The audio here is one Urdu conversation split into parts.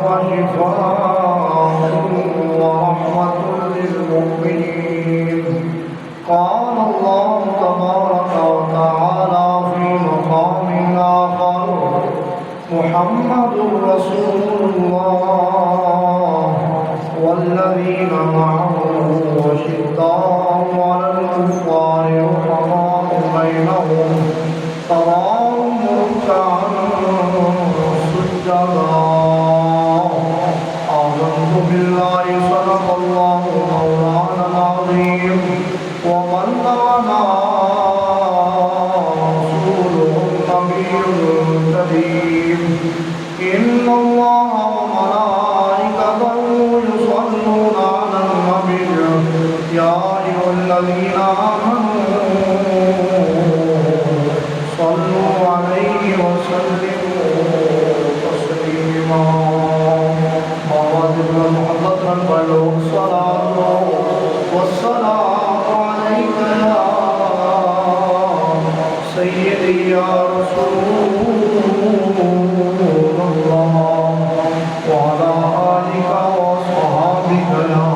وشفاء ورحمة للمؤمنين. قال الله تبارك وتعالى في مقام آخر: محمد رسول الله والذين معه أشداء على الكفار رحماء بينهم تراهم ركعا سجدا. آمنت بالله صدق الله مولانا العظيم وبلغنا رسوله النبي الكريم. إن الله وملائكته يصلون على النبي يا أيها الذين آمنوا صلوا عليه وسلموا تسليما. مواد محمد بلغ الصلاة والسلام عليك يا سيدي يا رسول الله وعلى آلك وصحابك يا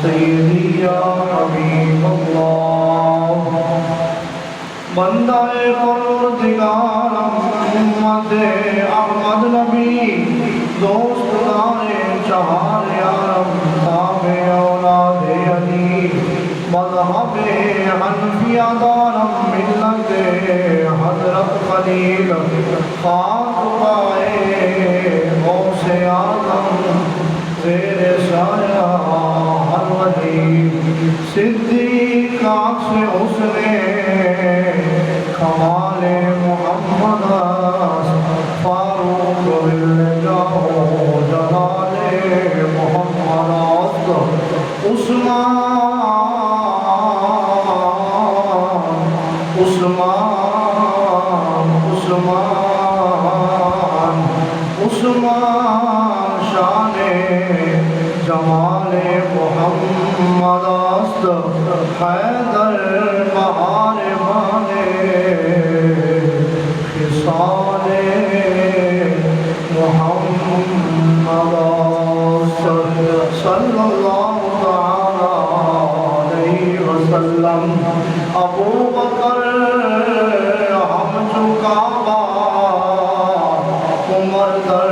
سيدي يا حبيب الله. بندہ پروردگار محمد احمد نبی دوست دار چہار یارم تابع اولاد علی مذہب حنفیہ دارم ملت حضرت خلیل خاک پائے غوث اعظم زیر سایہ ہر ولی صدیق عکس حسن کمال محمد فاروق بالجاہ جلال محمد عثمان شان جمال محمد است حیدر بہار بانے خصال محمد صلی اللہ تعالی علیہ وسلم. ابو بکر ہم چکا عمر در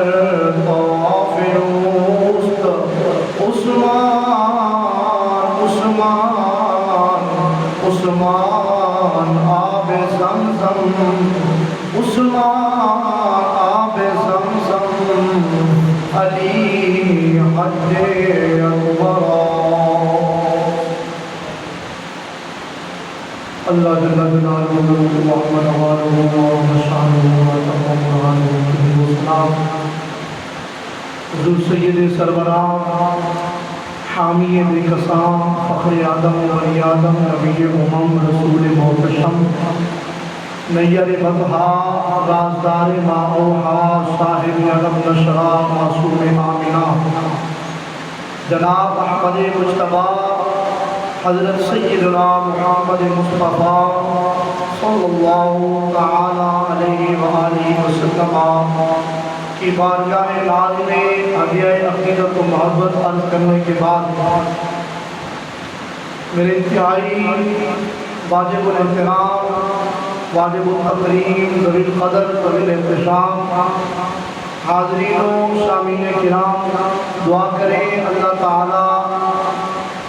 طواف اوست عثمان آب زمزم علی حج اکبر. اللہ جل جلالہ محمد وآلہ وصحبہ وسلم. حضور سید سربراہ حامی بے قسام فخر آدم و بنی آدم نبی رسول محتشم نیر بطحا رازدار ما اوحا صاحب علم نشرہ معصوم آمنہ جناب احمد مجتبی حضرت سیدنا محمد مصطفیٰ صلی اللہ تعالی علیہ وآلہ وسلم کی بارگاہ ناز میں ہدیہ عقیدت و محبت عرض کرنے کے بعد میرے انتہائی واجب الاحترام واجب التکریم ذوی القدر ذوی الاحتشام حاضرین و سامعین کرام دعا کریں اللہ تعالی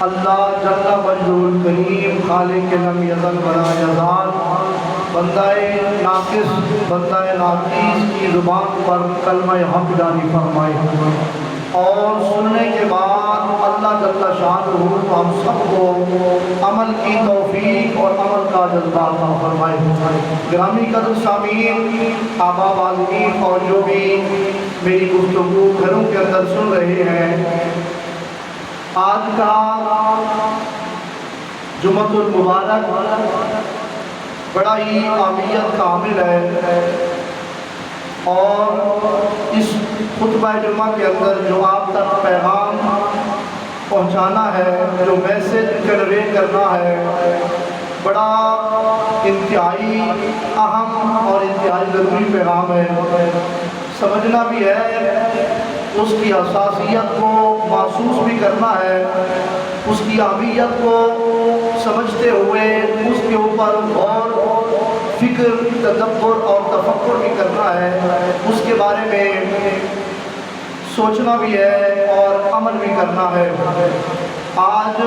اللہ جل مجدہ الکریم خالق لم یزل ولا یزال بندہ ناقص بندہ ناقص کی زبان پر کلمہ حق جاری فرمائے اور سننے کے بعد اللہ جل شانہ ہم سب کو عمل کی توفیق اور عمل کا جذبہ عطا فرمائے. گرامی قدر سامعین آبا واضحین اور جو بھی میری گفتگو گھروں کے اندر سن رہے ہیں، آج کا جمعۃ المبارک بڑا ہی اہمیت کا حامل ہے اور اس خطبہ جمعہ کے اندر جو آپ تک پیغام پہنچانا ہے، جو میسج کنوے کرنا ہے، بڑا انتہائی اہم اور انتہائی ضروری پیغام ہے. سمجھنا بھی ہے اس کی حساسیت کو محسوس بھی کرنا ہے، اس کی اہمیت کو سمجھتے ہوئے اس کے اوپر غور فکر تدبر اور تفکر بھی کرنا ہے، اس کے بارے میں سوچنا بھی ہے اور عمل بھی کرنا ہے۔ آج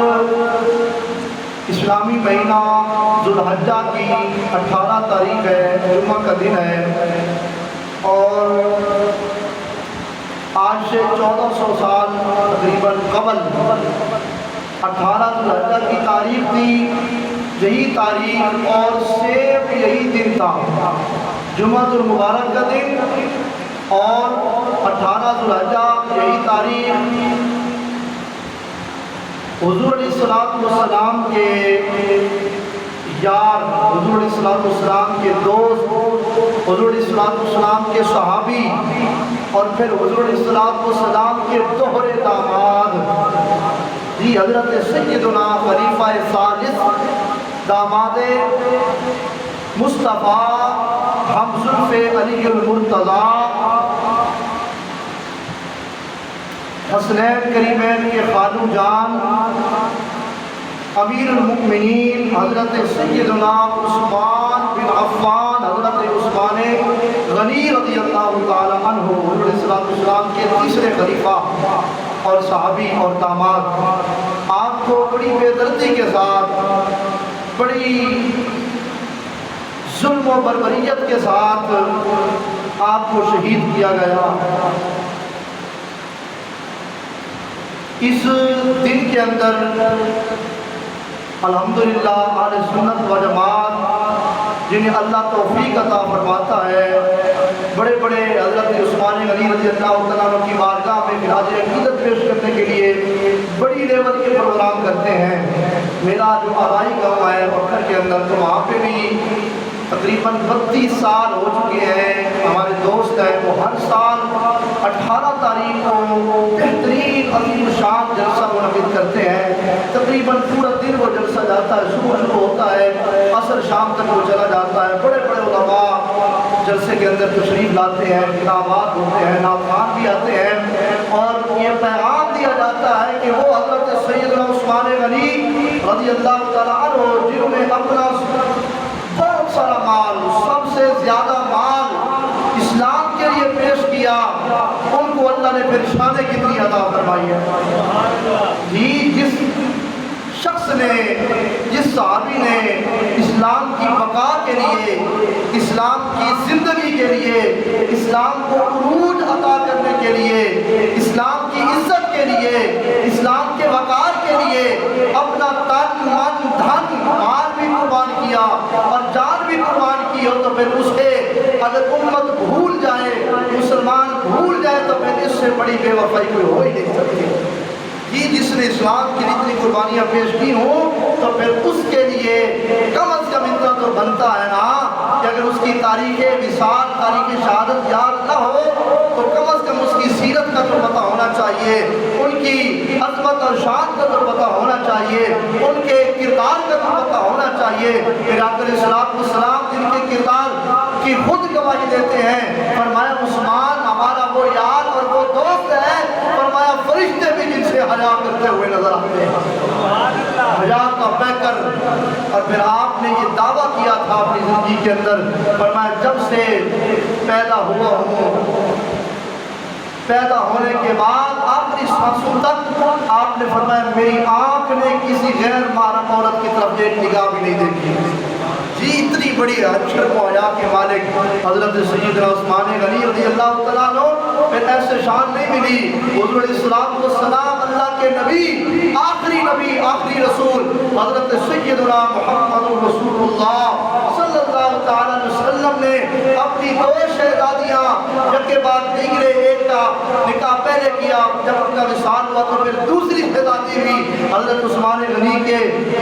اسلامی مہینہ ذوالحجہ کی 18 تاریخ ہے، جمعہ کا دن ہے، اور آج سے 1400 سال تقریباً قبل 18 ذوالحجہ کی تاریخ تھی، یہی تاریخ اور سیب یہی دن تھا، جمعہ المبارک کا دن اور 18 ذوالحجہ یہی تاریخ حضور علیہ السلام کے یار، حضور علیہ السلام کے دوست، حضور علیہ السلام کے صحابی، اور پھر حضور علیہ السلام کے دوہرے داماد جی حضرت سیدنا خلیفہ ثالث داماد مصطفیٰ ہمزلف علی المرتضیٰ حسنین کریمین کے خالو جان امیر المؤمنین حضرت سیدنا عثمان بن عفان، حضرت عثمان غنی رضی اللہ تعالی عنہ، حضور علیہ السلام کے تیسرے خلیفہ اور صحابی اور داماد، آپ کو بڑی بے دردی کے ساتھ، بڑی ظلم و بربریت کے ساتھ آپ کو شہید کیا گیا۔ اس دن کے اندر الحمدللہ اہل سنت و جماعت جنہیں اللہ توفیق عطا فرماتا ہے، بڑے بڑے حضرت عثمان غنی رضی اللہ تعالیٰ کی بارگاہ میں خراج عقیدت پیش کرنے کے لیے بڑی لیول کے پروگرام کرتے ہیں۔ میرا جو آبائی گاؤں ہے پکھر کے اندر، تو وہاں پہ بھی تقریباً 32 سال ہو چکے ہیں، ہمارے دوست ہیں، وہ ہر سال 18 تاریخ کو بہترین عظیم شان جلسہ منعقد کرتے ہیں۔ تقریباً پورا دن وہ جلسہ جاتا ہے، صبح شروع ہوتا ہے، عصر شام تک وہ چلا جاتا ہے۔ بڑے بڑے علماء جلسے کے اندر تشریف لاتے ہیں، خطابات ہوتے ہیں، نعتخوان بھی آتے ہیں، اور یہ پیغام دیا جاتا ہے کہ وہ حضرت سیدنا عثمان غنی رضی اللہ تعالیٰ عنہ، جنہوں نے اپنا بہت سارا مال، سب سے زیادہ مال اسلام کے لیے پیش کیا، ان کو اللہ نے پھر شان کتنی عطا فرمائی ہے جی۔ جس شخص نے، جس صحابی نے اسلام کی بقا کے لیے، اسلام کی زندگی کے لیے، اسلام کو عروج عطا کرنے کے لیے، اسلام کی عزت کے لیے، اسلام کے وقار کے لیے اپنا تن من دھن مال بھی قربان کیا اور جان بھی قربان کی ہو، تو پھر اسے اگر امت بھول جائے، مسلمان بھول جائے، تو پھر اس سے بڑی بے وفائی کوئی ہو ہی نہیں سکتی جی۔ جس نے اسلام کے لیے اتنی قربانیاں پیش کی ہوں، تو پھر اس کے لیے کم از کم اتنا تو بنتا ہے نا کہ اگر اس کی تاریخ وصال، تاریخ شہادت یاد نہ ہو، تو کم از کم اس کی سیرت کا تو پتہ ہونا چاہیے، ان کی عظمت اور شان کا تو پتہ ہونا چاہیے، ان کے کردار کا تو پتہ ہونا چاہیے۔ پھر آقا علیہ السلام جن کے کردار کی خود گواہی دیتے ہیں، فرمایا عثمان ہمارا وہ یار اور وہ دوست ہے، فرمایا فرشتے بھی جن سے حیا کرتے ہوئے نظر آتے ہیں، حیا کا پیکر۔ اور پھر آپ نے یہ دعویٰ کیا تھا اپنی زندگی کے اندر، فرمایا جب سے پیدا ہوا ہوں، پیدا ہونے کے بعد آخری سانسوں تک آپ نے فرمایا میری آنکھ نے کسی غیر محرم عورت کی طرف ایک نگاہ بھی نہیں دیکھی جی۔ اتنی بڑی شرم و حیا کے مالک حضرت سیدنا عثمان غنی رضی اللہ تعالیٰ عنہ، پھر ایسے شان نہیں ملی۔ حضور علیہ السلام اللہ کے نبی، آخری رسول حضرت سیدنا محمد رسول اللہ صلی اللہ تعالیٰ علیہ وسلم نے اپنی دو شہزادیاں یکے بعد دیگرے، ایک کا نکاح پہلے کیا، جب ان کا وصال ہوا تو پھر دوسری شہزادی بھی حضرت عثمان غنی کے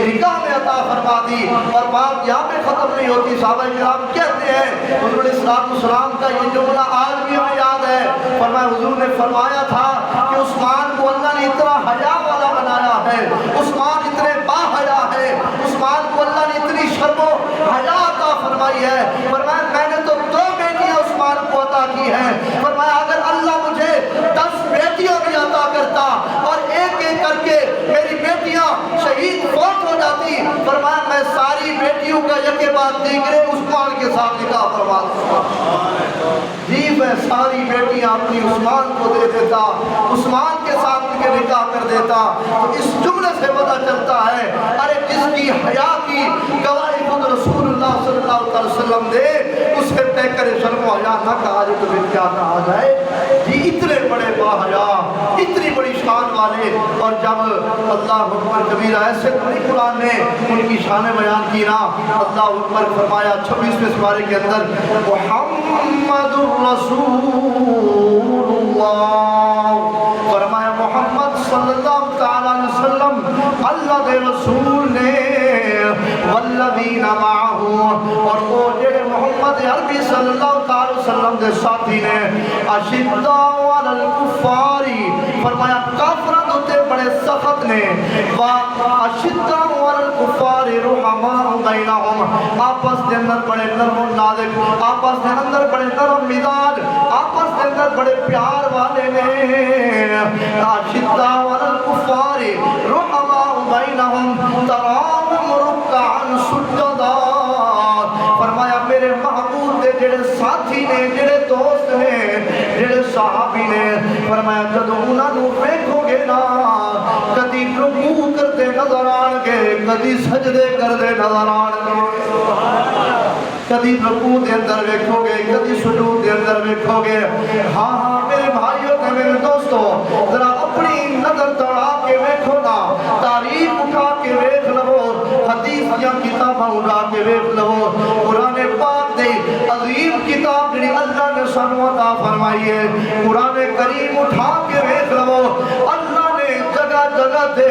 نکاح میں عطا فرما دی۔ اور بات یہاں پہ ختم نہیں ہوتی، صحابہ کرام کہتے ہیں حضور علیہ السلام کا یہ جملہ آج بھی ہمیں یاد ہے، فرمایا حضور نے فرمایا تھا کہ عثمان کو اللہ نے اتنا حیا والا بنایا ہے، عثمان اتنے با حیا ہے، عثمان کو اللہ نے اتنی شرم و حیا عطا فرمائی ہے، فرمایا میں نے تو دو بیٹیاں عثمان عثمان کو عطا کی ہے. فرمایا اگر اللہ مجھے 10 بیٹیاں بھی عطا کرتا اور ایک ایک کر کے میری بیٹیاں شہید فوت ہو جاتی، فرمایا میں ساری بیٹیوں کا یکے بعد دیگرے عثمان کے ساتھ نکاح فرما دوں. جی میں ساری بیٹیاں اپنی عثمان کو دے دیتا، عثمان کے ساتھ ان کے نکاح کر دیتا. تو اس جملے سے پتہ چلتا ہے ارے جس کی حیا کی گواہی خود رسول اللہ صلی اللہ علیہ وسلم دے اسے پیکر شرم و حیا نہ کہا جائے تو پھر کیا کہا جائے. جی اتنے بڑے باحیا، اتنی بڑی شان والے، اور جب اللہ اکبر کبیرہ ایسے پوری قرآن نے ان کی شان بیان کی نا. اللہ اکبر فرمایا 26ویں سپارے کے اندر محمد رسول اللہ، فرمایا محمد صلی اللہ تعالی علیہ وسلم اللہ دے رسول نے والذین معہ، اور وہ جڑے محمد عربی صلی اللہ تعالی وسلم دے ساتھی نے اشداء علی الکفار، فرمایا کافران ہوتے بڑے سخت نے، اشداء علی الکفار رحماء بینہم، آپس دے اندر بڑے نرم و نازک، آپس دے اندر بڑے نرم مزاج، آپس دے اندر بڑے پیار والے نے. اشداء علی الکفار رحماء بینہم تراہم رکعا سجدا، فرمایا میرے محبوب دے جڑے ساتھی نے، جڑے دوست نے، جڑے صحابی نے، فرمایا جدو انہاں نو ویکھو گے نا کدی رکوع کرتے نظر آن گے، کدی سجدے کرتے نظر آن گے. کدی رکوع دے اندر ویکھو گے، کدی سجود دے اندر ویکھو گے. ہاں ہاں میرے بھائیوں تے میرے دوستو، ذرا اپنی نظر دوڑا کے ویکھو نا، تاریخ اٹھا کے ویکھ لو، حدیث یا کتاباں اٹھا کے ویکھ لو. قرآن پاک دے عظیم کتاب جڑی اللہ نے سانو عطا فرمائی ہے، قرآن کریم اٹھا کے ویکھ لو. اللہ نے جگہ جگہ تے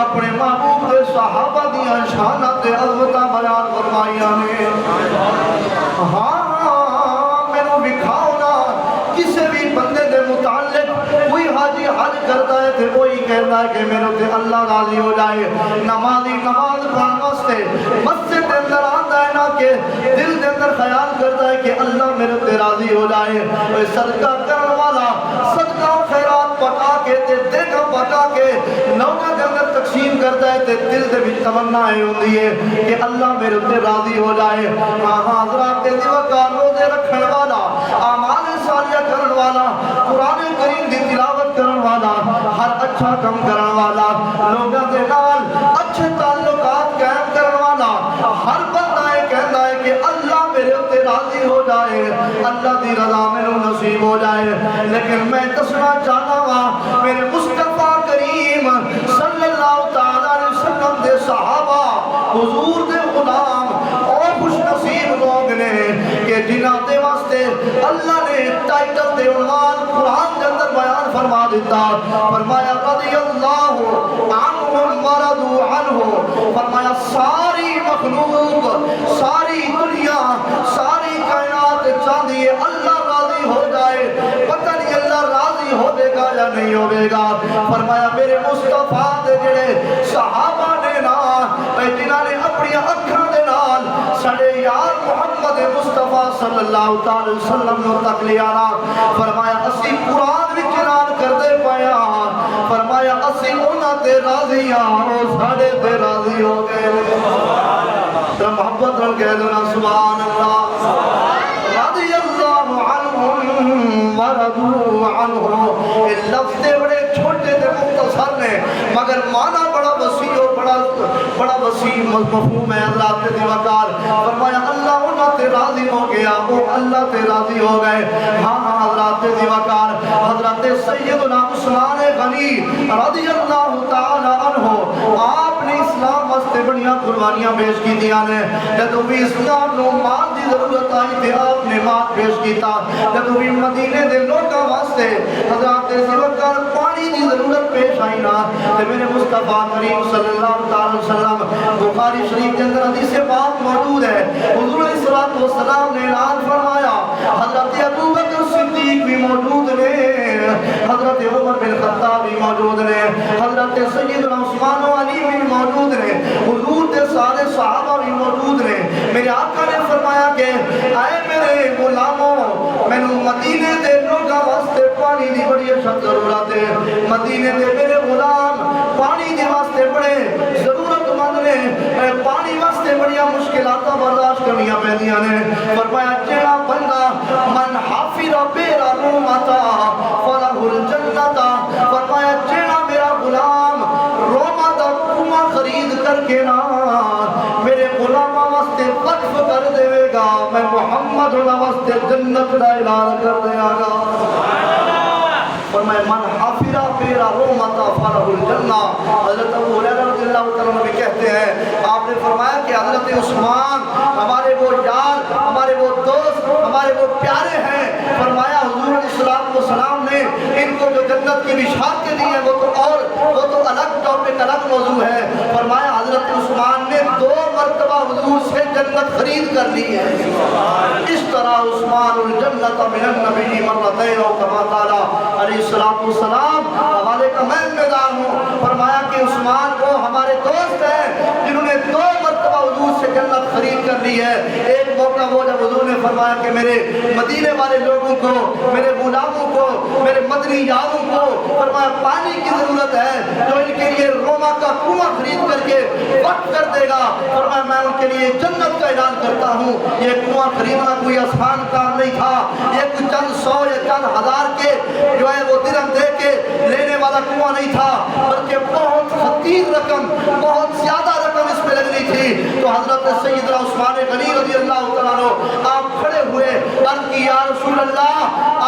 اپنے محبوب دے صحابہ دیاں شاناں تے عظمتاں بیان فرمائیاں نے. ہاں مینوں وکھاؤ نا کسی بھی بندے دے متعلق کوئی حاجی حج کرتا ہے تے کوئی کہتا ہے کہ میرے تے اللہ راضی ہو جائے. نمازی نماز پڑھن واسطے مسجد دے اندر آندا ہے نا کہ دل دے اندر خیال کرتا ہے کہ اللہ میرے تے راضی ہو جائے. صدقہ کرن والا صدقہ و خیرات پکا کے تے دیکھا پکا کے لوگوں کے اندر تقسیم کرتا ہے تے دل دے وچ تمنا ہے ہوندی ہے کہ اللہ میرے تے راضی ہو جائے. حضرات دیوکار روزے رکھن والا، اعمال صالحہ کرن والا، قرآن کریم دی تلاوت کرن والا، ہر اچھا کم کرن والا، لوگوں دے نال اچھے تعلقات قائم کرن والا، ہر بندہ یہ کہتا ہے کہ اللہ میرے تے راضی ہو جائے، اللہ دی رضا میرے نصیب ہو جائے. لیکن میں دسنا چاہتا ہوں میرے مصطفیٰ کریم صلی اللہ تعالی علیہ وسلم دے صحابہ، حضور دے غلام اور خوش نصیب لوگ نے کہ جنہاں دے واسطے اللہ نے ٹائٹل دے عنوان قرآن کے اندر بیان فرما دیتا. فرمایا رضی اللہ عنہم ورضوا عنہ، فرمایا ساری مخلوق، ساری دنیا، ساری کائنات چاہتی ہے اللہ راضی ہو جائے. پتہ نہیں اللہ راضی ہوے گا یا نہیں ہوے گا. فرمایا میرے مصطفیٰ دے جڑے صحابہ نے نا جنہاں نے اپنی اکھاں دے نال ساڈے یار محمد مصطفیٰ صلی اللہ تعالی وسلم نو تک لے آنا. فرمایا اسی قرآن وچ اعلان کردے پیا، فرمایا اسی انہاں تے راضی ہاں، او ساڈے تے راضی ہو گئے. محبت نال کہہ دو نا سبحان اللہ. رضی اللہ عنہم ورضوا عنہ، یہ لفظ بڑے چھوٹے تے مختصر نے مگر معنی بڑا وسیع و بڑا وسیع مفہوم ہے. اللہ کے دیوکار فرمایا اللہ انہاں تے راضی ہو گیا، وہ اللہ تے راضی ہو گئے. ہاں حضرات دیوکار، حضرت سیدنا عثمان غنی رضی اللہ تعالی عنہ، آپ نے اسلام واسطے بڑیاں قربانیاں پیش کی دیا نے. جدوں بھی اسلام نو مال دی ضرورت آئی تے آپ نے مال پیش کیتا. جدوں بھی مدینے دے لوکاں واسطے حضرات دیوکار پانی دی ضرورت پیش آئی نا تے میرے مصطفیٰ کریم صلی اللہ تعالی وسلم، بخاری شریف کے اندر حدیث پاک موجود ہے، حضور علیہ الصلوۃ والسلام نے اعلان فرمایا، حضرت ابو بکر صدیق بھی موجود نے، حضرت عمر بن خطاب بھی موجود نے، حضرت سیدنا عثمان و علی بھی موجود نے، حضور کے سارے صحابہ بھی موجود نے. میرے آقا نے فرمایا کہ اے میرے غلاموں، سخت ضرورت ہے مدینے دے میرے غلام پانی دے واسطے بڑے ضرورت مند نے پانی واسطے بڑی مشکلات برداشت کرنی پیندیاں نے فرمایا جیڑا بندہ من حافظ بیرا رومتا فلہ الجنت فرمایا جیڑا میرا غلام روما دا کنواں خرید کر کے نا میرے غلامہ واسطے وقف کر دے گا میں محمد واسطے جنت دا اعلان کر دیا گا فرمائے من حافظہ پیرا رومتا فلہ الجنہ حضرت ابو ہریرہ رضی اللہ عنہ بھی کہتے ہیں آپ نے فرمایا کہ حضرت عثمان ہمارے وہ یار ہمارے وہ دوست ہمارے وہ پیارے ہیں فرمایا حضور علیہ السلام نے ان کو جو جنت کی بشارتیں دی ہیں وہ تو الگ ٹاپک الگ موضوع ہے فرمایا حضرت عثمان نے 2 مرتبہ حضور سے جنت خرید کر لی ہے اس طرح عثمان الجنت من النبی مرتين او کما قال علیہ السلام حوالے کا میں ذمہ دار ہوں فرمایا کہ عثمان وہ ہمارے دوست ہیں جنہوں نے 2 مرتبہ حضور سے جنت خرید کر لی ہے ایک موقع وہ جب حضور نے فرمایا کہ میرے مدینے والے لوگوں کو میرے غلاموں کو میرے مدنی یاروں کو فرمایا پانی کی ضرورت ہے جو ان کے لیے روما کا کنواں خرید کر کے وقف کر دے گا فرمایا میں ان کے لیے جنت کا اعلان کرتا ہوں یہ کنواں خریدنا کوئی آسان کام نہیں تھا یہ کوئی چند 100 یا چند ہزار کے جو ہے وہ درہم دے کے لینے والا کنواں نہیں تھا بلکہ بہت خطیر رقم بہت زیادہ رقم اس پہ لگنی تھی تو حضرت سیدنا عثمان غنی رضی اللہ تعالیٰ عنہ آپ کھڑے ہوئے عرض کی یا رسول اللہ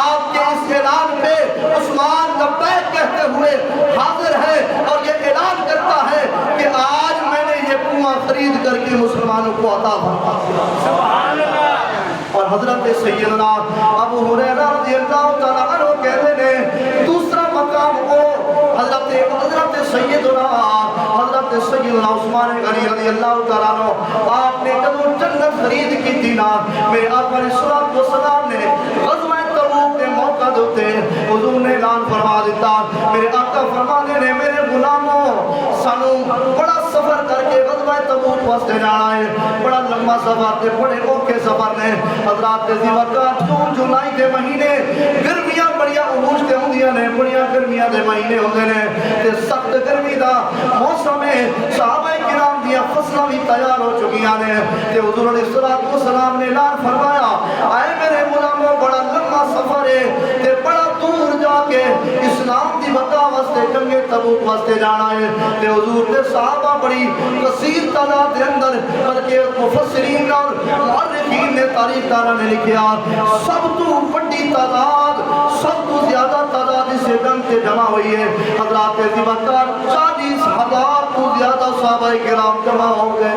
آپ کے اس اعلان پہ عثمان لبیک کہتے ہوئے حاضر ہے اور یہ اعلان کرتا ہے کہ آج میں نے یہ کنواں خرید کر کے مسلمانوں کو عطا فرمایا اور حضرت سیدنا ابو ہریرہ رضی اللہ تعالیٰ عنہ کہتے ہیں دوسرا مقام وہ حضرت سیدنا عثمان غنی رضی اللہ تعالیٰ عنہ آپ نے جب جنت خرید کی تھی نا میرے آقا علیہ السلام نے غزوہ تبوک کے موقع دوتے حضور نے اعلان فرما دیتا میرے آقا فرمانے نے میرے غلاموں سانو بڑا سفر کر کے غزوہ تبوک واسطے جانا ہے بڑا لمبا سفر تے بڑے اوکھے سفر نے حضرات دے وقت جون جولائی دے مہینے گرمیاں بڑیاں عروج تے ہوندیاں نے بڑیاں گرمیاں دے مہینے ہوندے نے تے سخت گرمی دا موسم ہے صحابہ کرام دی فصلاں بھی تیار ہو چکیاں نے تے حضور علیہ السلام نے اعلان فرمایا اے میرے غلاموں بڑا لمبا سفر ہے تے بڑا دور جا کے اسلام دی بقا واسطے جنگ تبوک واسطے جانا ہے تے حضور دے صحابہ بڑی کثیر تعداد دے اندر بلکہ مفسرین اور مورخین نے تاریخ داراں نے لکھیا سب تو بڑی تعداد سب تو زیادہ تعداد اس جنگ سے جمع ہوئی ہے حضرات ذی بکر 40,000 تو زیادہ صحابہ کرام جمع ہو گئے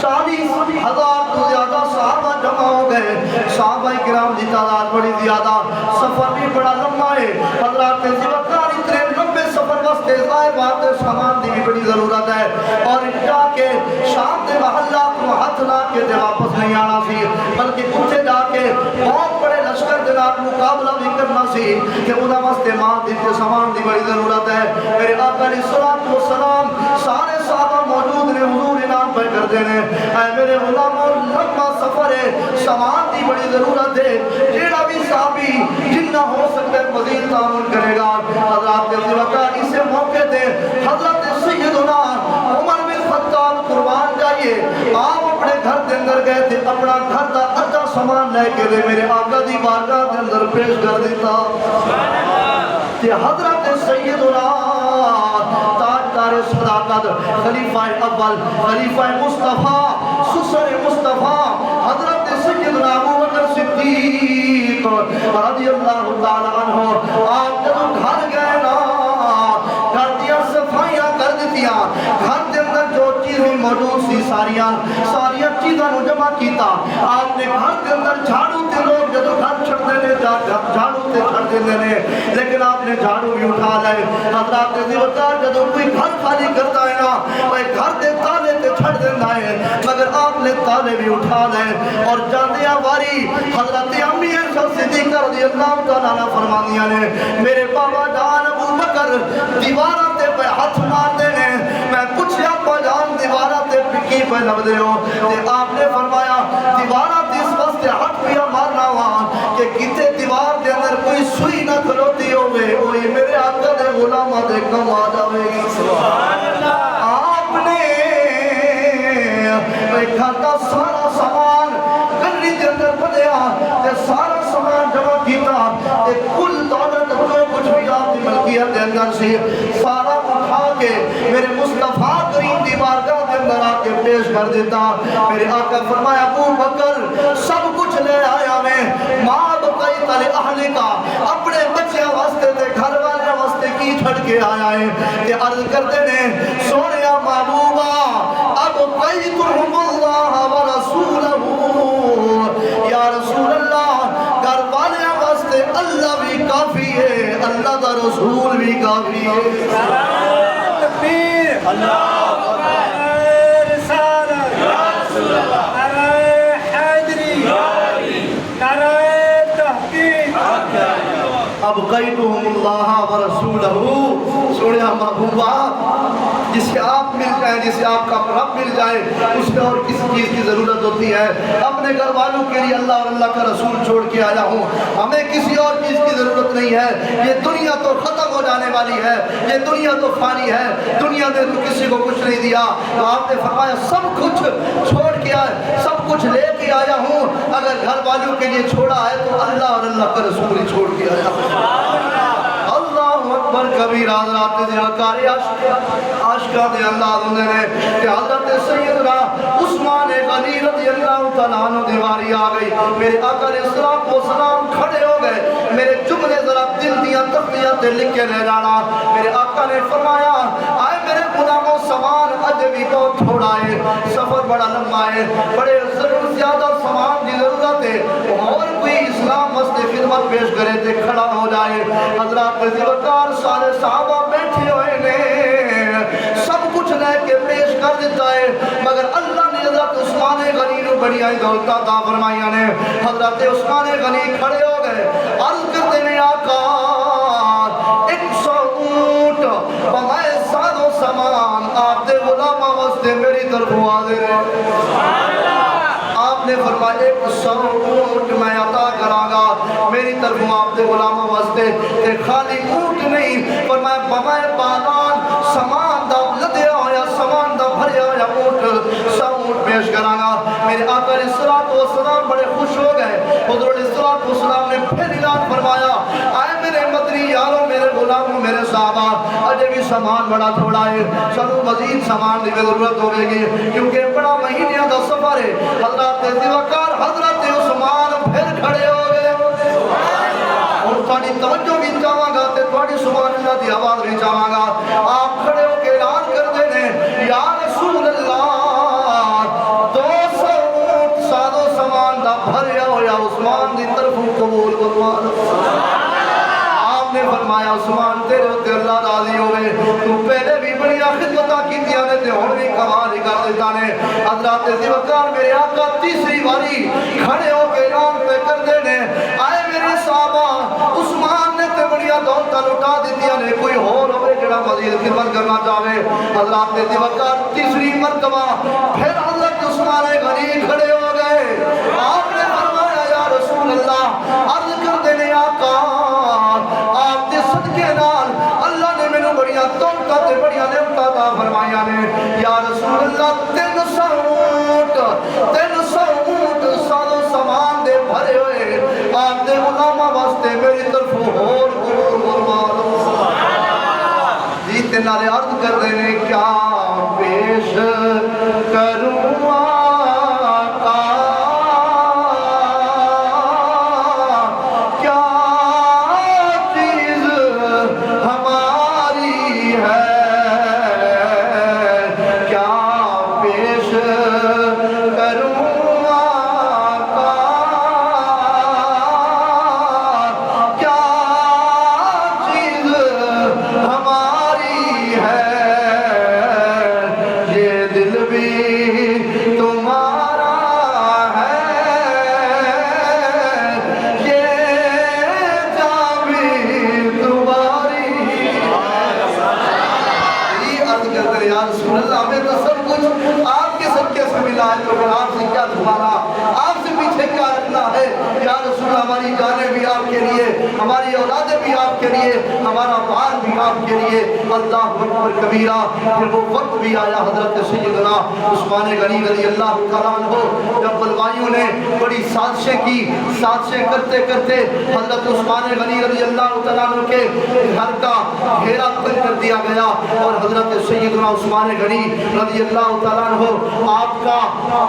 40,000 تو زیادہ صحابہ جمع ہو گئے صحابہ کرام دی تعداد بڑی زیادہ سفر بھی بڑا لمبا ہے حضرات ذی بکر اتنے لمبے سفر واسطے ظاہر بات ہے سامان دی بھی بڑی ضرورت ہے اور جا کے شام دے محلہ کو ہاتھ لا کے دے واپس نہیں آنا سی بلکہ کچھ جا کے بہت بڑے لشکر دے نال مقابلہ بھی کرنا سی کہ انہاں واسطے مال دی تے سامان دی بڑی ضرورت ہے میرے آقا علیہ السلام سارے صحابہ موجود نے حضور انعام پہ کر دینے اے میرے غلاموں لمبا سفر ہے سامان دی بڑی ضرورت ہے جیڑا بھی صحابی جنہ ہو سکتا ہے مزید تعاون کرے گا حضرات ذی بکر اسے موقع دے حضرت سیدنا عمر بن خطاب قربان جائیے آپ اپنے گھر دے اندر گئے تھے اپنا گھر دا اچھا سامان لے کے میرے آقا دی بارگاہ دے اندر پیش کر دیتا کہ حضرت سیدنا تاجدار صداقت خلیفہ اول خلیفہ مصطفیٰ سسر مصطفیٰ حضرت سیدنا ابو بکر صدیق رضی اللہ تعالیٰ عنہ آپ جب گھر گئے نا گھر دیا صفائیاں کر دیتیاں گھر دے اندر جو چیزیں موجود سی ساریاں چیزاں نو جمع کیتا آپ نے گھر دے اندر جھاڑو تے لوگ جدو گھر چھڑ دینے جھاڑو تے چھڑ دینے لیکن آپ نے جھاڑو بھی اٹھا لائے حضرات ذی بکر جدو کوئی گھر خالی کرتا ہے نا وہ گھر دے تالے تے چھڑ دینا ہے مگر آپ نے تالے بھی اٹھا لائے اور جاندیاں واری حضرت امی صدیقہ رضی اللہ تعالیٰ فرمانیاں نے میرے بابا جان ابو بکر دیواراں تے پہ ہاتھ مار دینے میں پوچھیا پا جان دیواراں تے پکی پہ لب دے ہو تے آپ نے فرمایا دیواراں تے اس واسطے ہاتھ پیا مارنا ہوا کہ کتے دیوار دے اندر کوئی سوئی نہ کھلوتی ہوئے وہی میرے آقا دے غلامہ دے کم آ جاوے گی سبحان اللہ آپ نے ایک کھاتا سارا سامان گلی دے اندر بڑھیا تے سارا سامان جمع کیتا تے کل دولت جو کچھ بھی آپ کی ملکیت دے اندر سی سارا اٹھا کے میرے مصطفیٰ کریم دی بارگاہ دے اندر آ کے پیش کر دیتا میرے آقا فرمایا ابو بکر سب کچھ لے آیا میں ماں بقیت لأہلِ کا اپنے بچے واسطے تے گھر والے واسطے کی چھڑ کے آیا ہے کہ عرض کرتے نے سونیا محبوبہ اب قیتہم اللہ ورسولہ یا رسول اللہ گھر والے واسطے اللہ بھی کافی ہے اللہ دا رسول بھی کافی ہے تکبیر اللہ رسالت یا رسول اللہ نعرہ حیدری نعرہ تحقیق اب قیدہم اللہ ورسولہ سوڑیا محبوبہ جسے آپ مل جائیں جسے آپ کا رب مل جائے اس میں اور کسی چیز کی ضرورت ہوتی ہے اپنے گھر والوں کے لیے اللہ اور اللہ کا رسول چھوڑ کے آیا ہوں ہمیں کسی اور چیز کی ضرورت نہیں ہے یہ دنیا تو ختم ہو جانے والی ہے یہ دنیا تو فانی ہے دنیا نے تو کسی کو کچھ نہیں دیا تو آپ نے فرمایا سب کچھ چھوڑ کے آئے سب کچھ لے کے آیا ہوں اگر گھر والوں کے لیے چھوڑا ہے تو اللہ اور اللہ کا رسول ہی چھوڑ کے آیا ہوں اللہ اکبر کبیر حضرات زیاکاری عاشقہ دے اللہ نے کہ حضرت سیدنا عثمان غنی رضی اللہ تعالیٰ عنہ دیواری آ گئی میرے آقا علیہ السلام کھڑے ہو گئے میرے جملے ذرا دل دیا تخلیات لکھ کے لے جانا میرے آقا نے فرمایا آئے میرے غلاموں سامان عجبی بہت تھوڑا ہے سفر بڑا لمبا ہے بڑے ضرور زیادہ سامان کی ضرورت ہے اور کوئی اسلام واسطے خدمت پیش کرے تے کھڑا ہو جائے حضرات وقار سارے صحابہ بیٹھے ہوئے نے سب کچھ لے کے پیش کر دیتا ہے مگر اللہ نے حضرت عثمان غنی نے بڑی آئی دولتہ عطا فرمائیاں نے حضرت عثمان غنی کھڑے ہو گئے عرض کرتے ہیں آقا 100 اونٹ پمائے ساد و سامان آپ دے غلامہ واسطے میری طرف حاضر ہے آپ نے فرمایا 100 اونٹ میں عطا کراں گا میری طرف آپ دے غلامہ واسطے تے خالی اونٹ نہیں فرمایا بمائے بانان سامان دا لدیا ہویا سامان دا بھریا ہویا اونٹ 100 اونٹ پیش کراں گا میرے آقا علیہ السلام بڑے خوش ہو گئے حضور علیہ السلام نے پھر اعلان فرمایا آئے میرے مدنی یاروں میرے غلاموں میرے صحابہ اجے بھی سامان بڑا تھوڑا ہے چلو مزید سامان کی ضرورت ہوگی کیونکہ بڑا مہینے کا سفر ہے حضرت وقار حضرت عثمان پھر کھڑے ہو گئے اور تھوڑی توجہ بھی چاہاں گا تے تھوڑی سبحان اللہ دی آواز بھی چاہاں گا آپ کھڑے ہو کے اعلان کر دینے یا رسول اللہ 200 اونٹ ساد و سامان دا بھریا ہویا عثمان دی طرف قبول فرما آپ نے فرمایا عثمان تیرے ہوتے اللہ راضی ہوئے تو پہلے بھی بڑی خدمتہ کی دیا نے تے ہون بھی کمال کر دیتا نے حضرات وقار میرے آقا تیسری باری کھڑے ہو کے اعلان پہ کر دینے آئے میرے صحابہ عثمان نے تے بڑی دولتہ لٹا دیتیا نے کوئی اور ہوئے جڑا مزید خدمت کرنا چاہے حضرات وقار تیسری مرتبہ پھر حضرت عثمان غنی کھڑے ہو گئے آپ نے فرمایا یا رسول اللہ عرض کر دینے آقا آپ دے صدقے نال اللہ نے میں بڑیا دولتہ تے بڑیا نعمتہ عطا فرمایا نے یا رسول اللہ 300 اونٹ سال و سامان دے بھرے ہوئے آپ دے غلامہ واسطے میری طرف اور جیتے نالے عرض کر دینے کیا پیش کروں آقا کیا چیز ہماری ہے کیا پیش کروں آقا کیا چیز ہماری ہے کے لیے, ہمارا بار بھی آپ کے لیے. اللہ اکبر کبیرہ. پھر وہ وقت بھی آیا حضرت سیدنا عثمان غنی رضی اللہ تعالیٰ عنہ جب بلوائیوں نے بڑی سازشیں کی, سازشیں کرتے کرتے حضرت عثمان غنی رضی اللہ تعالیٰ عنہ کے گھر کا گھیرا تنگ کر دیا گیا, اور حضرت سیدنا عثمان غنی رضی اللہ تعالیٰ عنہ آپ کا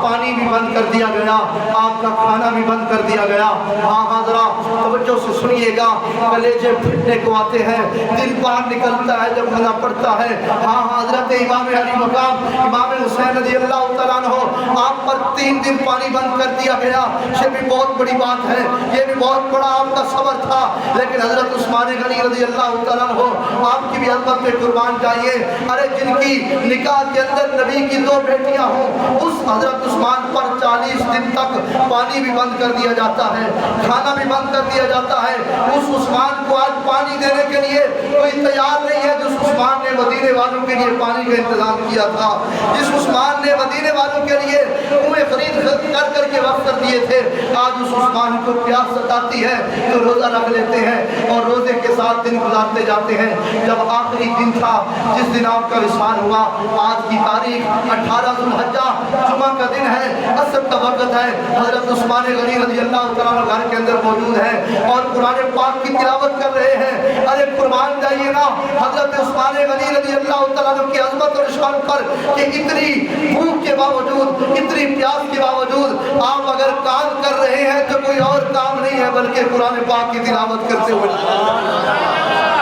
پانی بھی بند کر دیا گیا, آپ کا کھانا بھی بند کر دیا گیا. ہاں ذرا توجہ سے سنیے گا, کلیجے پھٹنے کو آتے ہیں, دل باہر نکلتا ہے جب کھانا پڑتا ہے. ہاں حضرت امام علی مقام امام حسین رضی اللہ تعالیٰ عنہ آپ پر 3 دن پانی بند کر دیا گیا. یہ بھی بہت بڑی بات ہے, یہ بھی بہت بڑا آپ کا صبر تھا. لیکن حضرت عثمان غنی رضی اللہ تعالیٰ عنہ آپ کی بھی عظمت پہ قربان جائیے. ارے جن کی نکاح کے اندر نبی کی 2 بیٹیاں ہوں, اس حضرت عثمان پر 40 دن تک پانی بھی بند کر دیا جاتا ہے, کھانا بھی بند کر دیا جاتا ہے. اس عثمان کو آج پانی دینے کے لیے کوئی تیار نہیں ہے جس عثمان نے مدینے والوں کے لیے پانی کا انتظام کیا تھا, جس عثمان نے مدینے والوں کے لیے کنویں خرید کر کے وقف کر دیے تھے. آج اس عثمان کو پیاس ستاتی ہے تو روزہ رکھ لیتے ہیں اور روزے کے ساتھ دن گزارتے جاتے ہیں. جب آخری دن تھا جس دن آپ کا وصال ہوا, آج کی تاریخ 18 ذو الحجہ جمعہ کا دن ہے, عصر کا وقت ہے. حضرت عثمان غنی رضی اللہ تعالیٰ گھر کے اندر موجود ہیں اور قرآن پاک کی تلاوت کر رہے ہیں. ارے قربان جائیے نا حضرت عثمان غنی رضی اللہ تعالیٰ کی عظمت اور شان پر کہ اتنی بھوک کے باوجود, اتنی پیاس کے باوجود آپ اگر کام کر رہے ہیں تو کوئی اور کام نہیں ہے بلکہ قرآن پاک کی تلاوت کرتے ہوئے.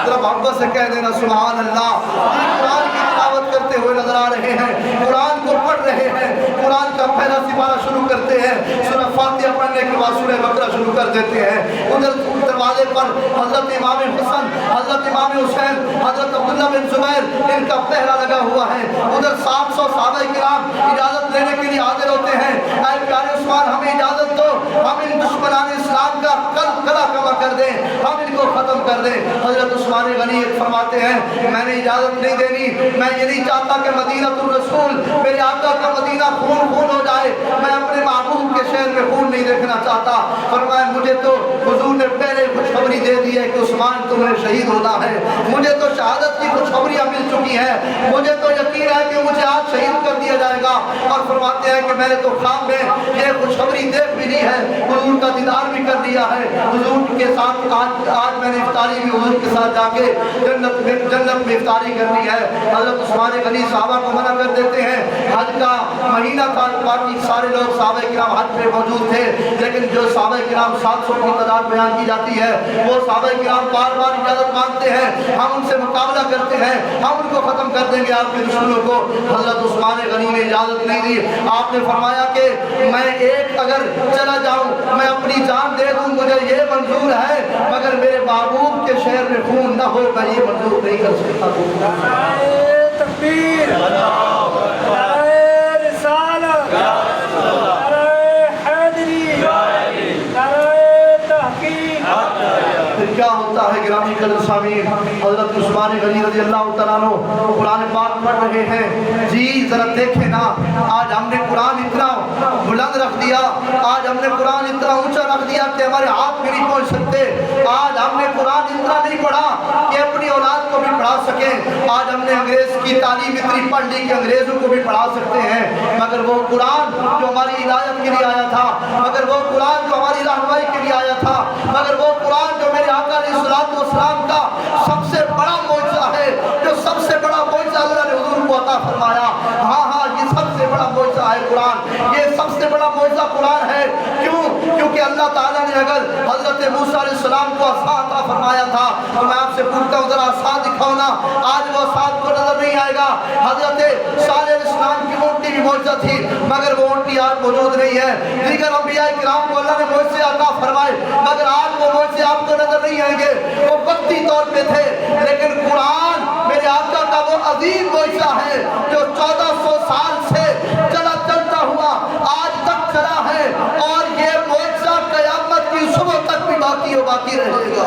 ذرا محبت سے کہہ دینا سبحان اللہ. قرآن کی تلاوت کرتے ہوئے نظر آ رہے ہیں, قرآن کو پڑھ رہے ہیں, قرآن کا پہلا سپارہ شروع کرتے ہیں, سورہ فاتحہ پڑھنے کے بعد سورہ بقرہ شروع کر دیتے ہیں. ادھر دروازے پر حضرت امام حسن, حضرت امام حسین, حضرت عبداللہ بن زبیر ان کا پہرا لگا ہوا ہے. ادھر 700 صحابہ کرام اجازت لینے کے لیے حاضر ہوتے ہیں. اے پیارے عثمان ہمیں اجازت دو, ہم ان دشمنان اسلام کا کلا کما کر دیں, ہم ان کو ختم کر دیں. حضرت عثمان غنی فرماتے ہیں میں نے اجازت نہیں دینی, میں یہ نہیں چاہتا کہ مدینہ الرسول میرے آقا کا مدینہ خون خون ہو جائے, میں اپنے محبوب کے شہر میں خون نہیں دیکھنا چاہتا. فرمایا مجھے تو حضور نے پہلے خوشخبری دے دی ہے کہ عثمان تمہیں شہید ہونا ہے, مجھے تو شہادت کی خوشخبریاں مل چکی ہیں, مجھے تو یقین ہے کہ مجھے آج شہید کر دیا جائے گا. اور فرماتے ہیں کہ میں نے تو خواب میں یہ خوشخبری دیکھ بھی لی ہے, حضور کا دیدار بھی کر دیا ہے, حضور کے ساتھ آج میں نے افطاری بھی حضور کے ساتھ جا کے جنت میں افطاری کرنی ہے. حضرت عثمان غنی صحابہ کو منع کر دیتے ہیں. حج کا مہینہ تھا, باقی سارے لوگ صحابہ کرام حج پہ موجود تھے, لیکن جو صحابہ کرام 700 کی تعداد بیان کی جاتی ہے وہ صحابہ کرام بار بار اجازت مانگتے ہیں, ہم ان سے مقابلہ کرتے ہیں, ہم ان کو ختم کر دیں گے آپ کے دشمنوں کو. حضرت عثمان غنی نے اجازت نہیں دی. آپ نے فرمایا کہ میں ایک اگر چلا جاؤں میں اپنی جان دے دوں, مجھے یہ منظور ہے, مگر میرے محبوب کے شہر میں خون نہ ہو میں یہ منظور نہیں کر سکتا. تکبیر, نعرہ رسالت, نعرہ حیدری, نعرہ تحقیق. پھر کیا ہوتا ہے گرامی قدر سامعین, حضرت عثمان غنی رضی اللہ تعالیٰ عنہ قرآن پاک پڑھ رہے ہیں. جی ذرا دیکھیں نا, آج ہم نے قرآن اتنا بلند رکھ دیا, آج ہم نے قرآن اتنا اونچا رکھ دیا کہ ہمارے ہاتھ بھی نہیں پہنچ سکتے. آج ہم نے قرآن اتنا نہیں پڑھا کہ اپنی اولاد کو بھی پڑھا سکیں. آج ہم نے انگریز کی تعلیم اتنی پڑھ لی کہ انگریزوں کو بھی پڑھا سکتے ہیں, مگر وہ قرآن جو ہماری ہدایت کے لیے آیا تھا, مگر وہ قرآن جو ہماری رہنمائی کے لیے آیا تھا, مگر وہ قرآن جو میرے آقا علیہ السلام کا سب سے بڑا معجزہ ہے, جو سب سے بڑا معجزہ اللہ نے حضور کو عطا فرمایا. ہاں ہاں یہ سب سے بڑا معجزہ ہے قرآن, یہ سب سے بڑا معجزہ قرآن ہے. کیوں؟ کیونکہ اللہ تعالیٰ نے اگر حضرت موسیٰ علیہ السلام کو عصا عطا فرمایا تھا تو میں آپ سے پوچھتا ہوں ذرا عصا دکھاؤ نا, آج وہ عصا کو نظر نہیں آئے گا. حضرت صالح علیہ السلام کی اونٹی بھی معجزہ تھی, مگر وہ اونٹی آج موجود نہیں ہے. دیگر انبیاء کرام کو اللہ نے معجزے عطا فرمائے, مگر آج وہ معجزے آپ کو نظر نہیں آئیں گے, وہ وقتی طور پہ تھے. لیکن قرآن میرے آقا کا وہ عظیم معجزہ ہے جو 1400 سال سے چلتا ہوا آج تک چلا ہے, اور یہ معجزہ قیامت کی صبح تک بھی باقی رہے گا.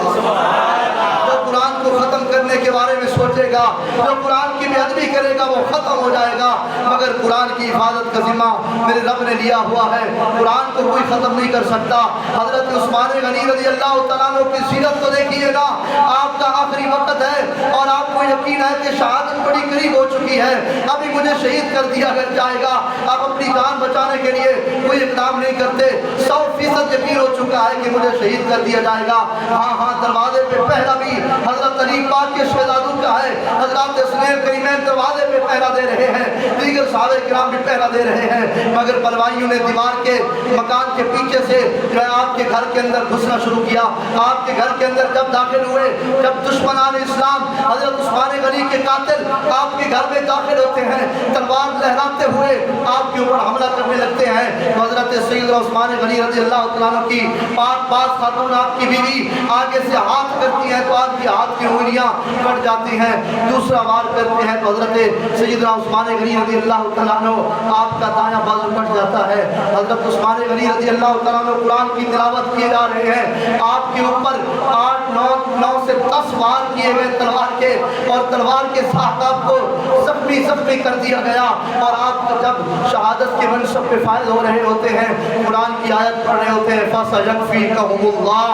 تو قرآن کو ختم کرنے کے بارے میں سوچے گا, جو قرآن کی بے ادبی کرے گا وہ ختم ہو جائے گا. مگر قرآن کی حفاظت کا ذمہ میرے رب نے لیا ہوا ہے. قرآن کو کوئی ختم نہیں کر سکتا. حضرت عثمان غنی رضی اللہ تعالیٰ عنہ کی سیرت تو دیکھیے گا, آپ کا آخری وقت ہے اور آپ کو یقین ہے کہ شہادت بڑی قریب ہو چکی ہے, ابھی مجھے شہید کر دیا جائے گا. آپ اپنی جان بچانے کے لیے کوئی اقدام نہیں کرتے, 100% یقین ہو چکا ہے کہ مجھے شہید کر دیا جائے گا. ہاں دروازے پہ پہرا بھی حضرت علی پاک کے شہزادوں کا ہے. حضرات حسنین کریمین دروازے پہ پہرا دے رہے ہیں, دیگر صحابہ کرام بھی پہرا دے رہے ہیں. مگر بلوائیوں نے دیوار کے مکان کے پیچھے سے جو ہے آپ کے گھر کے اندر گھسنا شروع کیا. آپ کے گھر کے اندر جب داخل ہوئے, جب دشمنان اسلام حضرت عثمان غنی کے قاتل آپ کے گھر میں داخل ہوتے ہیں, تلوار لہراتے ہوئے آپ کے اوپر حملہ کرنے لگتے ہیں, حضرت سیدنا عثمان غنی رضی اللہ تعالیٰ عنہ کی پاک باز خاتون آپ کی بیوی آگے سے ہاتھ کرتی ہیں تو آپ کی ہاتھ کی انگلیاں کٹ جاتی ہیں. دوسرا وار کرتے ہیں تو حضرت سیدنا عثمان غنی رضی اللہ تعالیٰ عنہ آپ کا دایاں بازو کٹ جاتا ہے. حضرت عثمان غنی رضی اللہ تعالیٰ عنہ قرآن کی تلاوت کیے جا رہے ہیں, آپ کے اوپر 9 سے 10 وار کیے گئے تلوار کے, اور تلوار کے ساتھ آپ کو زخمی کر دیا گیا. اور آپ جب شہادت کے منصب پہ فائز ہو رہے ہوتے ہیں, قرآن کی آیت پڑھ رہے ہوتے ہیں, فَسَيَكْفِيكَهُمُ اللَّهُ.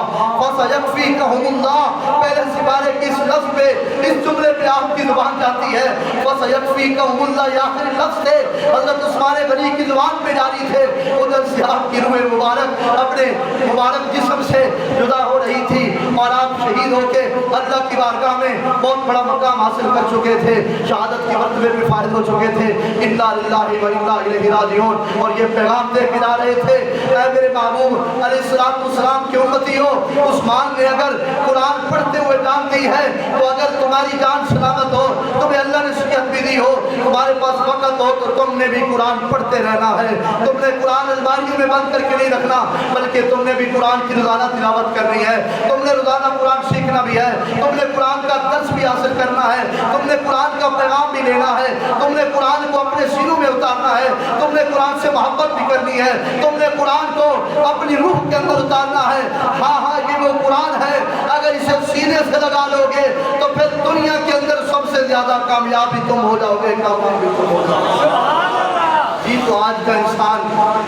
پہلے سپارے کی اس لفظ پہ, اس جملے پہ آپ کی زبان جاتی ہے, فَسَيَكْفِيكَهُمُ اللَّهُ. یہ آخری لفظ تھے حضرت عثمان غنی کی زبان پہ جاری تھے. ادھر سے آپ کی روح مبارک اپنے مبارک جسم سے جدا ہو رہی تھی, اور آپ شہید ہو کے اللہ کی بارگاہ میں بہت بڑا مقام حاصل کر چکے تھے, شہادت کے مرتبے پہ فائز ہو چکے تھے. اِنَّا لِلَّهِ وَإِنَّا إِلَيْهِ رَاجِعُونَ. اور یہ پیغام دے کے جا رہے تھے, اے میرے محبوب علیہ السلام کے امتی ہو, عثمان نے اگر قرآن پڑھتے ہوئے جان دی ہے تو اگر تمہاری جان سلامت ہو, تمہیں اللہ نے صحت بھی دی ہو, تمہارے پاس وقت ہو, تو تم نے بھی قرآن پڑھتے رہنا ہے. تم نے قرآن الماریوں میں بند کر کے نہیں رکھنا, بلکہ تم نے بھی قرآن کی روزانہ تلاوت کرنی ہے. تم نے روزانہ قرآن سیکھنا بھی ہے, تم نے قرآن کا درس بھی حاصل کرنا ہے, تم نے قرآن کا پیغام بھی لینا ہے, تم نے قرآن کو اپنے سینوں میں اتارنا ہے, تم نے قرآن سے محبت بھی کرنی ہے, تم نے قرآن کو اپنی روح کے اندر اتارنا ہے. ہاں یہ وہ قرآن ہے, اگر اسے سینے سے لگا لو گے تو پھر دنیا کے اندر سب سے زیادہ کامیاب بھی تم ہو جاؤ گے, کامیاب بھی تم ہو جاؤ گے. جی تو آج کا انسان,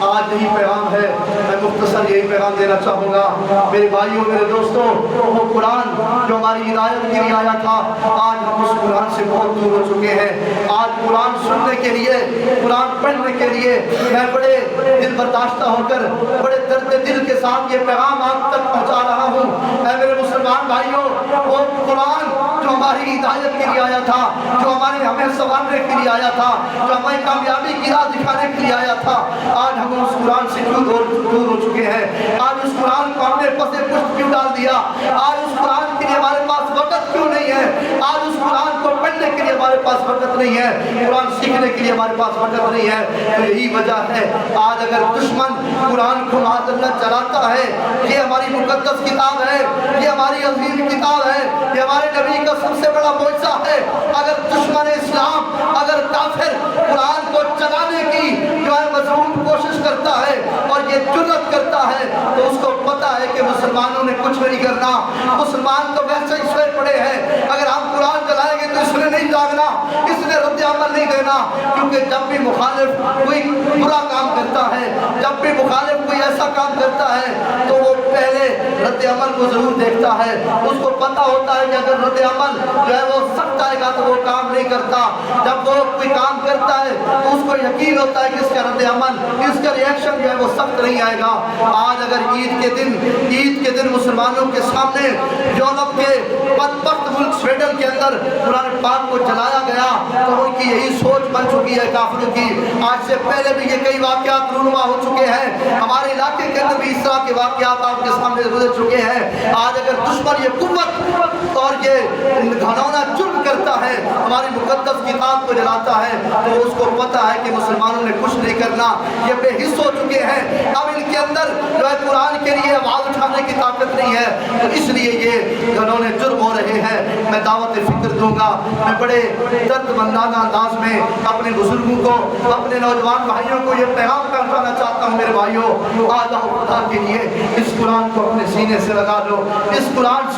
آج یہی پیغام ہے. میں مختصر یہی پیغام دینا چاہوں گا میرے بھائیوں, میرے دوستوں. وہ قرآن جو ہماری ہدایت کے لیے آیا تھا, آج ہم اس قرآن سے بہت دور ہو چکے ہیں. آج قرآن سننے کے لیے, قرآن پڑھنے کے لیے میں بڑے دل برداشتہ ہو کر, بڑے درد دل کے ساتھ یہ پیغام آپ تک پہنچا رہا ہوں. اے میرے مسلمان بھائیوں, وہ قرآن جو ہماری ہدایت کے لیے آیا تھا, جو ہمیں سنوارنے کے لیے آیا تھا, جو ہمیں کامیابی کی راہ دکھانے کے لیے آیا تھا, آج ہم اس قرآن سے کیوں دور ہو چکے ہیں. آج اس قرآن کو ہم نے پسے پشت کیوں ڈال دیا. آج اس قرآن کے لیے ہمارے پاس وقت کیوں نہیں ہے. آج اس قرآن کو پڑھنے کے لیے ہمارے پاس وقت نہیں ہے, قرآن سیکھنے کے لیے ہمارے پاس وقت نہیں ہے. تو یہی وجہ ہے, آج اگر دشمن قرآن کو معاذ اللہ چلاتا ہے, یہ ہماری مقدس کتاب ہے, یہ ہماری عظیم کتاب ہے, یہ ہمارے نبی کا سب سے بڑا معجزہ ہے. اگر دشمن اسلام, اگر کافر قرآن کو چلانے کی جو ہے مضمون کوشش کرتا ہے اور یہ جرأت کرتا ہے, تو اس کو پتا ہے کہ مسلمانوں نے کچھ نہیں کرنا. مسلمان تو ویسے ہی سوئے پڑے ہیں, اگر ہم قرآن چلائیں گے تو اس نے نہیں جاگنا, اس نے رد عمل نہیں دینا. کیونکہ جب بھی مخالف کوئی برا کام کرتا ہے, جب بھی مخالف کوئی ایسا کام کرتا ہے, تو وہ پہلے رد عمل کو ضرور دیکھتا ہے. اس کو پتا ہوتا ہے کہ اگر رد عمل جو ہے وہ سخت آئے گا تو وہ کام نہیں کرتا. جب وہ کوئی کام کرتا ہے تو اس کو یقین ہوتا ہے کہ اس کا رد عمل, اس کا ریئیکشن جو ہے وہ سخت نہیں آئے گا. آج اگر عید کے دن مسلمانوں کے سامنے یورپ کے بدبخت ملک سویڈن کے اندر قرآن پاک کو جلایا گیا, تو ان کی یہی سوچ بن چکی ہے کافروں کی. آج سے پہلے بھی یہ کئی واقعات رونما ہو چکے ہیں, ہمارے علاقے کے اندر بھی اس طرح کے واقعات آپ کے سامنے گزر چکے ہیں. آج اگر دشمن یہ قوت اور یہ گھنونا جرم کرتا ہے, ہماری مقدس کتاب کو جلاتا ہے, تو اس کو پتہ ہے کہ مسلمانوں نے کچھ نہیں کرنا, یہ بے حص ہو چکے ہیں, اب ان کے اندر جو ہے قرآن کے لیے آواز اٹھانے کی طاقت نہیں ہے, تو اس لیے یہ گھنونے جرم ہو رہے ہیں. میں دعوت فکر دوں گا, میں بڑے درد مندانہ انداز میں اپنے بزرگوں کو, اپنے نوجوان بھائیوں کو یہ پیغام پہنچانا چاہتا ہوں, میرے بھائیوں آ جاؤ خدا کے لیے, اس قرآن کو اپنے سینے سے لگا لو, اس قرآن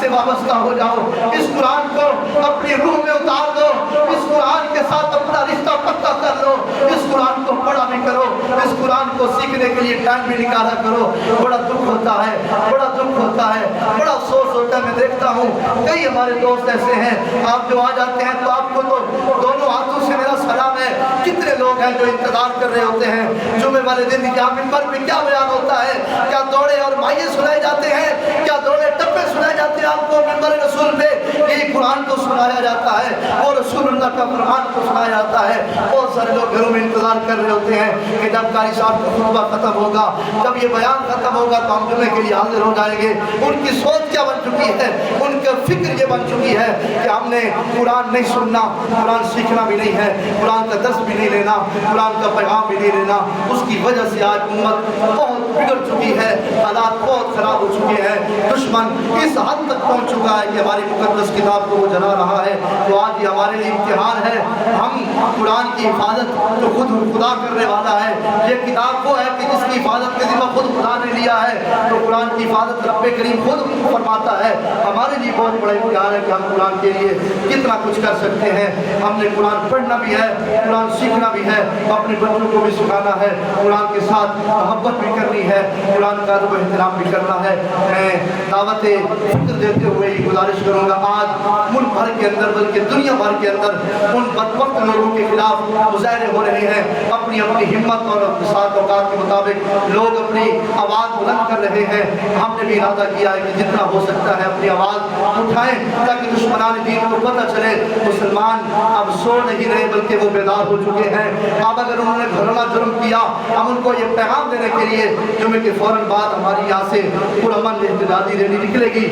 سے وابستہ ہو جاؤ, اس قرآن کو اپنی روح میں اتار دو, اس قرآن کے ساتھ اپنا رشتہ پختہ کر لو, اس قرآن کو پڑھا بھی کرو, اس قرآن کو سیکھنے کے لیے ٹائم بھی نکالا کرو. بڑا دکھ ہوتا ہے, بڑا دکھ ہوتا ہے, بڑا افسوس ہوتا ہے. میں دیکھتا ہوں کئی ہمارے دوست ایسے ہیں, آپ جو آ جاتے ہیں تو آپ کو تو دونوں ہاتھوں سے میرا سلام ہے. کتنے لوگ ہیں جو انتظار کر رہے ہوتے ہیں جمعے والے دن, کیا منبر پہ کیا بیان ہوتا ہے, کیا دوڑے اور مائے سنائے جاتے ہیں, کیا دوڑے ٹپے سنائے جاتے ہیں آپ کو منبر رسول پہ. یہ قرآن کو سنایا جاتا ہے, وہ رسول اللہ کا فرمان کو سنایا جاتا ہے. بہت سارے لوگ گھروں میں انتظار کر رہے ہوتے ہیں کہ جب قاری صاحب کا خطبہ ختم ہوگا, جب یہ بیان ختم ہوگا تو ہم جمعے کے لیے حاضر ہو جائیں گے. ان کی سوچ کیا بن چکی ہے, ان کا فکر یہ بن چکی ہے کہ ہم نے قرآن نہیں سننا, قرآن سیکھنا بھی نہیں ہے, قرآن کا درس بھی نہیں لینا, قرآن کا پیغام بھی نہیں لینا. اس کی وجہ سے آج امت بہت بگڑ چکی ہے, حالات بہت خراب ہو چکے ہیں. دشمن اس حد تک پہنچ چکا ہے کہ ہماری مقدس کتاب کو وہ جلا رہا ہے. تو آج یہ ہمارے لیے امتحان ہے. ہم قرآن کی حفاظت جو خود خدا کرنے والا ہے, یہ کتاب وہ ہے کہ جس کی حفاظت کا ذمہ خود خدا نے لیا ہے, تو قرآن کی حفاظت رب کریم خود فرماتا ہے. ہمارے لیے بہت بڑا امتحان ہے کہ ہم قرآن کے لیے کتنا کچھ کر سکتے ہیں. ہم نے قرآن پڑھنا بھی ہے, قرآن سیکھنا بھی ہے, اپنے بچوں کو بھی سکھانا ہے, قرآن کے ساتھ محبت بھی کرنی ہے, قرآن کا ادب و احترام بھی کرنا ہے. میں دعوت فکر دیتے ہوئے یہ گزارش کروں گا, آج ملک بھر کے اندر بلکہ دنیا بھر کے اندر ان بدبخت لوگوں کے خلاف مظاہرے ہو رہے ہیں. اپنی اپنی ہمت اور ساتھ اوقات کے مطابق لوگ اپنی آواز بلند کر رہے ہیں. ہم نے بھی ارادہ کیا ہے کہ جتنا ہو سکتا ہے اپنی آواز اٹھائیں تاکہ دشمنان دین کو پتہ چلے مسلمان اب سو نہیں رہے بلکہ وہ بیدار ہو چکے ہیں. اب اگر انہوں نے گھرانہ جرم کیا, ہم ان کو یہ پیغام دینے کے لیے جمعے کے فوراً بعد ہماری یہاں سے پرامن احتجاجی ریلی نکلے گی.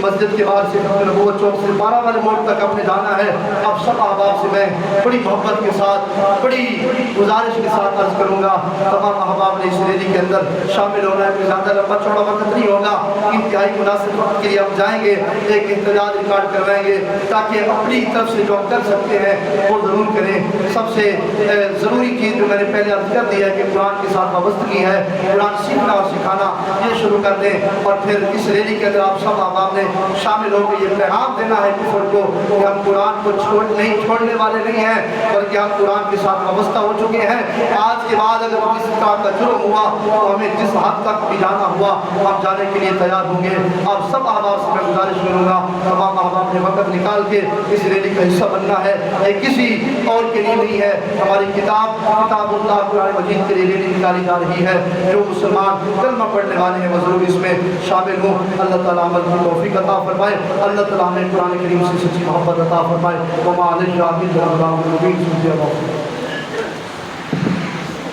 مسجد کے باہر سے نبوت چوک سے 12 والے موڑ تک ہم نے جانا ہے. اب سب احباب سے میں بڑی محبت کے ساتھ, بڑی گزارش کے ساتھ عرض کروں گا, تمام احباب نے اس ریلی کے اندر شامل ہونا ہے. کوئی زیادہ لمبا چوڑا وقت نہیں ہوگا, انتہائی مناسب وقت کے لیے ہم جائیں گے, ایک احتجاج ریکارڈ کروائیں گے تاکہ اپنی طرف سے جو ہم کر سکتے ہیں وہ ضرور کریں. سب سے ضروری چیز جو میں نے پہلے عرض کر دی ہے کہ قرآن کے ساتھ وابستگی ہے, قرآن سیکھنا اور سکھانا یہ شروع کر دیں. اور پھر اس ریلی کے اندر آپ سب احباب نے شامل ہو کے یہ پیغام دینا ہے کفر کو کہ ہم قرآن کو چھوڑنے والے نہیں ہیں بلکہ ہم قرآن کے ساتھ وابستہ ہو چکے ہیں. آج کے بعد اگر کسی طرح کا جرم ہوا تو ہمیں جس حد تک بھی جانا ہوا ہم جانے کے لیے تیار ہوں گے. آپ سب احباب سے میں گزارش کروں گا, تمام احباب نے وقت نکال کے اس ریلی کا حصہ بننا ہے. یہ کسی اور کے لیے نہیں ہے, ہماری کتاب اللہ قرآن مجید کے لیے ریلی نکالی جا رہی ہے. جو مسلمان کلمہ پڑھنے والے ہیں وہ ضرور اس میں شامل ہوں. اللہ تعالیٰ عمل کی توفیق عطا فرمائے. اللہ تعالیٰ ہمیں قرآن کریم سے سچی محبت عطا فرمائے. وما علیہ